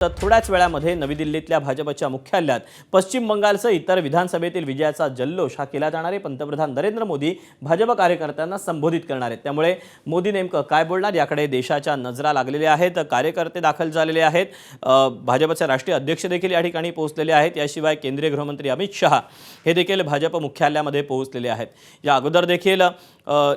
तर थोड्याच वेळामध्ये नवी दिल्लीतल्या भाजपच्या मुख्यालयात पश्चिम बंगालसह इतर विधानसभेतील विजयाचा जल्लोष हा केला जाणार आहे। पंतप्रधान नरेंद्र मोदी भाजप कार्यकर्त्यांना संबोधित करणार आहेत। त्यामुळे मोदी नेमकं काय बोलणार याकडे देशाच्या नजरा लागलेल्या आहेत। कार्यकर्ते दाखल झालेले आहेत। भाजपचे राष्ट्रीय अध्यक्ष देखील या ठिकाणी पोहोचलेले आहेत। याशिवाय केंद्रीय गृहमंत्री अमित शहा हे देखील भाजप मुख्यालयामध्ये पोहोचलेले आहेत। या अगोदर देखील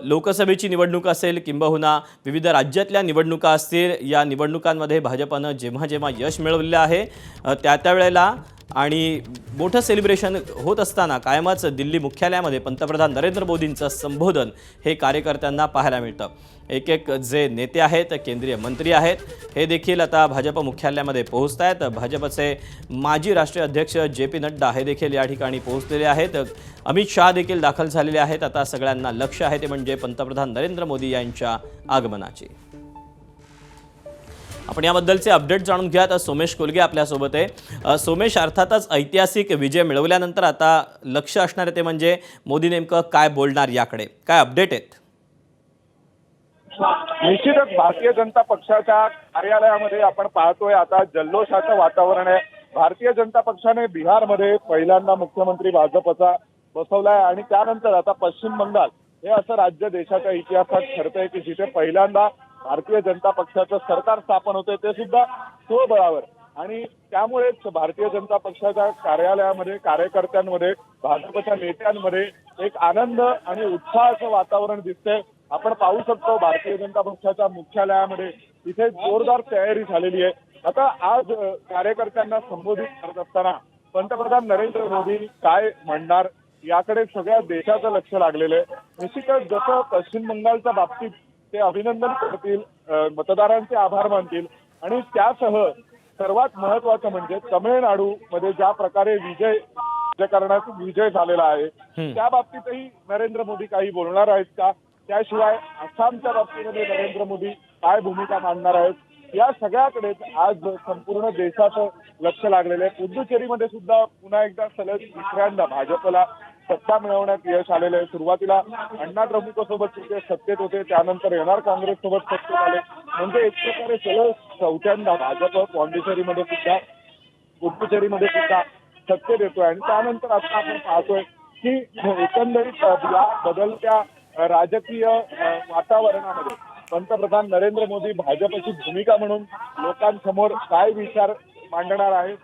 लोकसभेची निवडणूक असेल किंबहुना विविध राज्यातल्या निवडणुका असतील, या निवडणुकांमध्ये भाजपनं जेव्हा जेव्हा यश मिळवलेलं आहे त्या वेळेला आणि मोठं सेलिब्रेशन होत असताना कायमच दिल्ली मुख्यालयामध्ये पंतप्रधान नरेंद्र मोदींचं संबोधन हे कार्यकर्त्यांना पाहायला मिळतं। एक एक जे नेते आहेत, केंद्रीय मंत्री आहेत, हे देखील आता भाजप मुख्यालयामध्ये पोहोचत आहेत। भाजपचे माजी राष्ट्रीय अध्यक्ष जे.पी. नड्डा हे देखील या ठिकाणी पोहोचलेले आहेत। अमित शहा देखील दाखल झालेले आहेत। आता सगळ्यांना लक्ष आहे ते म्हणजे पंतप्रधान नरेंद्र मोदी यांच्या आगमनाचे। आपण याबद्दलचे अपडेट जाणून घ्या। तर सोमेश कोलगे आपल्यासोबत आहे। सोमेश, अर्थातच ऐतिहासिक विजय मिळवल्यानंतर आता लक्ष असणार आहे ते म्हणजे मोदी नेमकं काय बोलणार याकडे काय अपडेट आहेत? निश्चितच भारतीय जनता पक्षाच्या कार्यालयामध्ये आपण पाहतोय आता जल्लोषाचं वातावरण आहे। भारतीय जनता पक्षाने बिहारमध्ये पहिल्यांदा मुख्यमंत्री भाजपचा बसवलाय आणि त्यानंतर आता पश्चिम बंगाल हे असं राज्य देशाच्या इतिहासात ठरतंय की जिथे पहिल्यांदा भारतीय जनता पक्षाचं सरकार स्थापन होते, ते सुद्धा स्वबळावर। आणि त्यामुळेच भारतीय जनता पक्षाच्या कार्यालयामध्ये कार्यकर्त्यांमध्ये भाजपच्या नेत्यांमध्ये एक आनंद आणि उत्साहाचं वातावरण दिसतंय। आपण पाहू शकतो भारतीय जनता पक्षाच्या मुख्यालयामध्ये इथे जोरदार तयारी झालेली आहे। आता आज कार्यकर्त्यांना संबोधित करत असताना पंतप्रधान नरेंद्र मोदी काय म्हणणार याकडे सगळ्या देशाचं लक्ष लागलेलं आहे। निश्चितच जसं पश्चिम बंगालच्या बाबतीत ते अभिनंदन करतील, मतदारांचे आभार मानतील आणि त्यासह सर्वात महत्त्वाचं म्हणजे तमिळनाडूमध्ये ज्या प्रकारे राजकारणाचा विजय झालेला आहे त्या बाबतीतही नरेंद्र मोदी काही बोलणार आहेत का? त्याशिवाय आसामच्या बाबतीमध्ये नरेंद्र मोदी काय भूमिका मांडणार आहेत या सगळ्याकडे आज संपूर्ण देशाचं लक्ष लागलेलं आहे। पुदुचेरीमध्ये सुद्धा पुन्हा एकदा सलग तिसऱ्यांदा भाजपला सत्ता मिळवण्यात यश आलेलं आहे। सुरुवातीला अण्णा द्रमुकसोबत ते सत्तेत होते, त्यानंतर एनआर काँग्रेससोबत सत्तेत आले, म्हणजे एक प्रकारे सलग चौथ्यांदा भाजप पुदुचेरीमध्ये सुद्धा सत्तेत येतोय। आणि त्यानंतर आता आपण पाहतोय की एकंदरीत या बदलत्या राजकीय वातावरणामध्ये पंतप्रधान नरेंद्र मोदी भाजपची भूमिका म्हणून लोकांसमोर काय विचार मांडणार आहेत।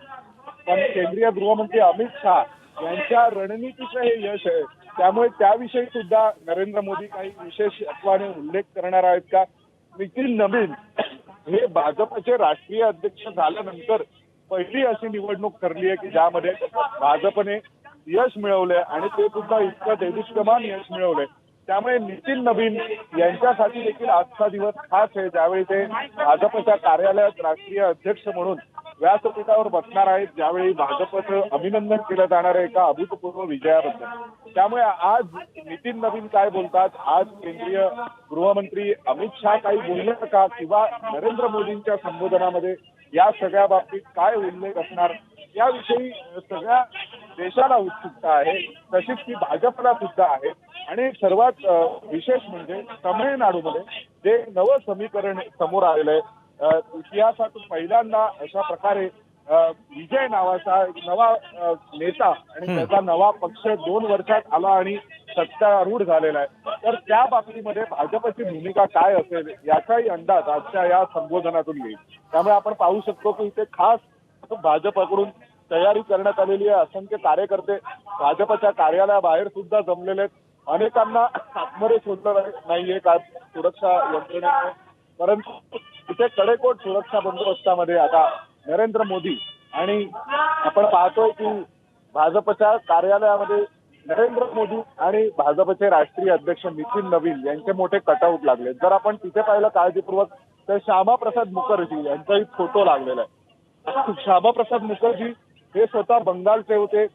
पण केंद्रीय गृहमंत्री अमित शहा यांच्या रणनीतीचं हे यश आहे, त्यामुळे त्याविषयी सुद्धा नरेंद्र मोदी काही विशेषत्वाने उल्लेख करणार आहेत का? नितीन नवीन हे भाजपचे राष्ट्रीय अध्यक्ष झाल्यानंतर पहिली अशी निवडणूक ठरली आहे की ज्यामध्ये भाजपने यश मिळवलंय आणि ते सुद्धा इतकं देदीप्यमान यश मिळवलंय। त्यामुळे नितीन नवीन यांच्यासाठी देखील आजचा दिवस खास आहे, ज्यावेळी ते भाजपच्या कार्यालयात राष्ट्रीय अध्यक्ष म्हणून व्यासपीठावर बसणार आहेत, ज्यावेळी भाजपचं अभिनंदन केलं जाणार आहे एका अभूतपूर्व विजयाबद्दल। त्यामुळे आज नितीन नवीन काय बोलतात, आज केंद्रीय गृहमंत्री अमित शहा काही बोलणार का किंवा नरेंद्र मोदींच्या संबोधनामध्ये या सगळ्या बाबतीत काय उल्लेख असणार याविषयी सगळ्या देशाला उत्सुकता आहे, तशीच ती भाजपला सुद्धा आहे। आणि सर्वात विशेष म्हणजे तमिळनाडूमध्ये जे नवं समीकरण समोर आलेलं आहे, इतिहासातून पहिल्यांदा अशा प्रकारे विजय नावाचा एक नवा नेता आणि त्याचा नवा पक्ष 2 वर्षात आला आणि सत्तारूढ झालेला आहे। तर त्या बाबतीमध्ये भाजपची भूमिका काय असेल याचाही अंदाज आजच्या या संबोधनातून येईल। त्यामुळे आपण पाहू शकतो की इथे खास भाजपकडून तयारी करण्यात आलेली आहे। असंख्य कार्यकर्ते भाजपच्या कार्यालयाबाहेर सुद्धा जमलेले आहेत। अनेकांना आतमध्ये सोडलं नाहीये का सुरक्षा यंत्रणेने, परंतु इथे कडेकोट सुरक्षा बंदोबस्तामध्ये आता नरेंद्र मोदी आणि आपण पाहतोय की भाजपच्या कार्यालयामध्ये नरेंद्र मोदी आणि भाजपचे राष्ट्रीय अध्यक्ष नितीन नवीन यांचे मोठे कटआउट लागले। जर आपण तिथे पाहिलं काळजीपूर्वक तर श्यामाप्रसाद मुखर्जी यांचाही फोटो लागलेला आहे। श्यामाप्रसाद मुखर्जी हे स्वतः बंगालचे होते,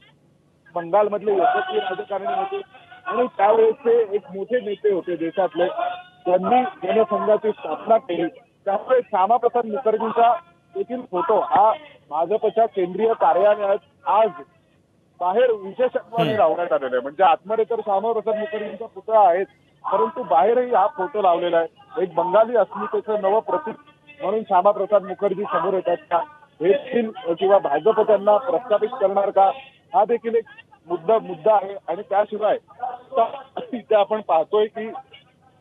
बंगालमधले यशस्वी राजकारणी होते आणि त्यावेळेचे एक मोठे नेते होते देशातले, त्यांनी जनसंघाची स्थापना केली। त्यामुळे श्यामाप्रसाद मुखर्जींचा देखील फोटो हा भाजपच्या केंद्रीय कार्यालयात आज बाहेर विशेषत्वाने लावण्यात आलेला आहे। म्हणजे आतमध्ये तर श्यामाप्रसाद मुखर्जींचा पुतळा आहेच, परंतु बाहेरही हा फोटो लावलेला आहे। एक बंगाली अस्मितेचं नवं प्रतीक म्हणून श्यामाप्रसाद मुखर्जी समोर येतात का हे देखील किंवा भाजप त्यांना प्रस्थापित करणार का, हा देखील एक मुद्दा आहे. आणि त्याशिवाय इथे आपण पाहतोय की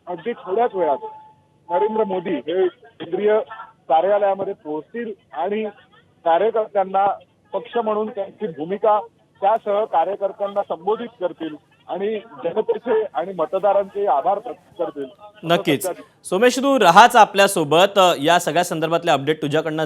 अगदी थोड्याच वेळात नरेंद्र मोदी हे केंद्रीय कार्यालयामध्ये पोहोचतील आणि कार्यकर्त्यांना पक्ष म्हणून त्यांची भूमिका त्यासह कार्यकर्त्यांना संबोधित करतील आणि जनतेचे आणि मतदारांचे आभार प्रकट करतील. नक्कीच सोमेश, तू राहाच आपल्यासोबत. या सगळ्या संदर्भातले अपडेट तुझ्याकडनं